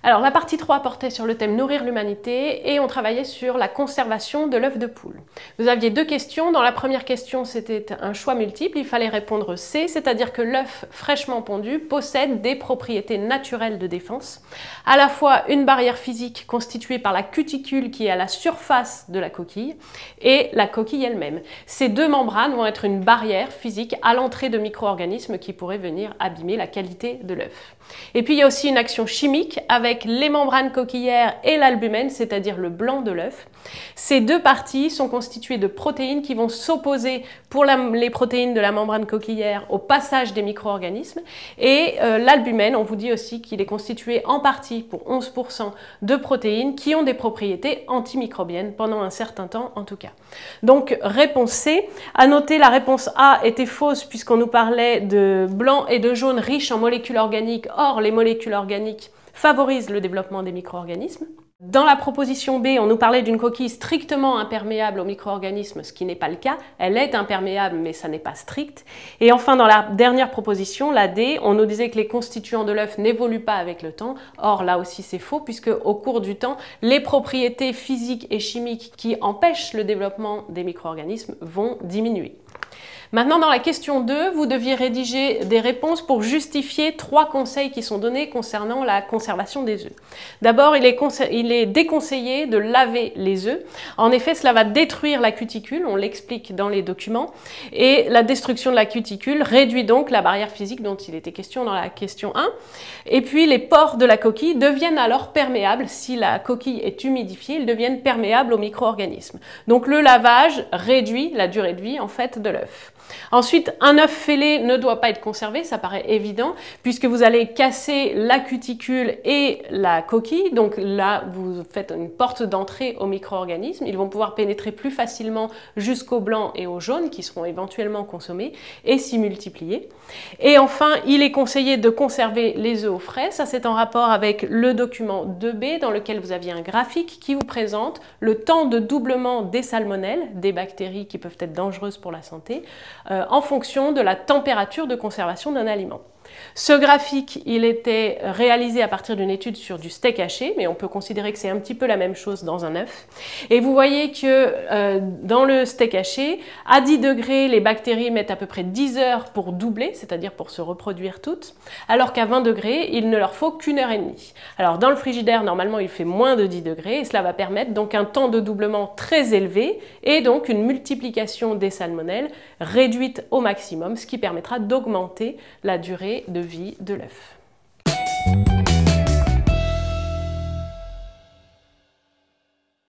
Alors la partie 3 portait sur le thème nourrir l'humanité et on travaillait sur la conservation de l'œuf de poule. Vous aviez deux questions. Dans la première question, c'était un choix multiple. Il fallait répondre C, c'est-à-dire que l'œuf fraîchement pondu possède des propriétés naturelles de défense, à la fois une barrière physique constituée par la cuticule qui est à la surface de la coquille et la coquille elle-même. Ces deux membranes vont être une barrière physique à l'entrée de micro-organismes qui pourraient venir abîmer la qualité de l'œuf. Et puis il y a aussi une action chimique avec les membranes coquillères et l'albumène, c'est-à-dire le blanc de l'œuf. Ces deux parties sont constituées de protéines qui vont s'opposer pour les protéines de la membrane coquillère au passage des micro-organismes. Et l'albumène, on vous dit aussi qu'il est constitué en partie pour 11% de protéines qui ont des propriétés antimicrobiennes pendant un certain temps en tout cas. Donc réponse C. À noter, la réponse A était fausse puisqu'on nous parlait de blanc et de jaune riches en molécules organiques. Or, les molécules organiques favorisent le développement des micro-organismes. Dans la proposition B, on nous parlait d'une coquille strictement imperméable aux micro-organismes, ce qui n'est pas le cas. Elle est imperméable, mais ça n'est pas strict. Et enfin, dans la dernière proposition, la D, on nous disait que les constituants de l'œuf n'évoluent pas avec le temps. Or, là aussi, c'est faux, puisque au cours du temps, les propriétés physiques et chimiques qui empêchent le développement des micro-organismes vont diminuer. Maintenant, dans la question 2, vous deviez rédiger des réponses pour justifier 3 conseils qui sont donnés concernant la conservation des œufs. D'abord, il est déconseillé de laver les œufs. En effet, cela va détruire la cuticule, on l'explique dans les documents, et la destruction de la cuticule réduit donc la barrière physique dont il était question dans la question 1. Et puis, les pores de la coquille deviennent alors perméables. Si la coquille est humidifiée, ils deviennent perméables aux micro-organismes. Donc, le lavage réduit la durée de vie en fait de l'œuf. Ensuite, un œuf fêlé ne doit pas être conservé, ça paraît évident, puisque vous allez casser la cuticule et la coquille. Donc là, vous faites une porte d'entrée aux micro-organismes. Ils vont pouvoir pénétrer plus facilement jusqu'au blanc et au jaune, qui seront éventuellement consommés, et s'y multiplier. Et enfin, il est conseillé de conserver les œufs au frais. Ça, c'est en rapport avec le document 2B, dans lequel vous aviez un graphique qui vous présente le temps de doublement des salmonelles, des bactéries qui peuvent être dangereuses pour la santé, en fonction de la température de conservation d'un aliment. Ce graphique, il était réalisé à partir d'une étude sur du steak haché, mais on peut considérer que c'est un petit peu la même chose dans un œuf. Et vous voyez que dans le steak haché, à 10 degrés, les bactéries mettent à peu près 10 heures pour doubler, c'est-à-dire pour se reproduire toutes, alors qu'à 20 degrés, il ne leur faut qu'1 heure et demie. Alors dans le frigidaire, normalement, il fait moins de 10 degrés, et cela va permettre donc un temps de doublement très élevé, et donc une multiplication des salmonelles réduite au maximum, ce qui permettra d'augmenter la durée de vie de l'œuf.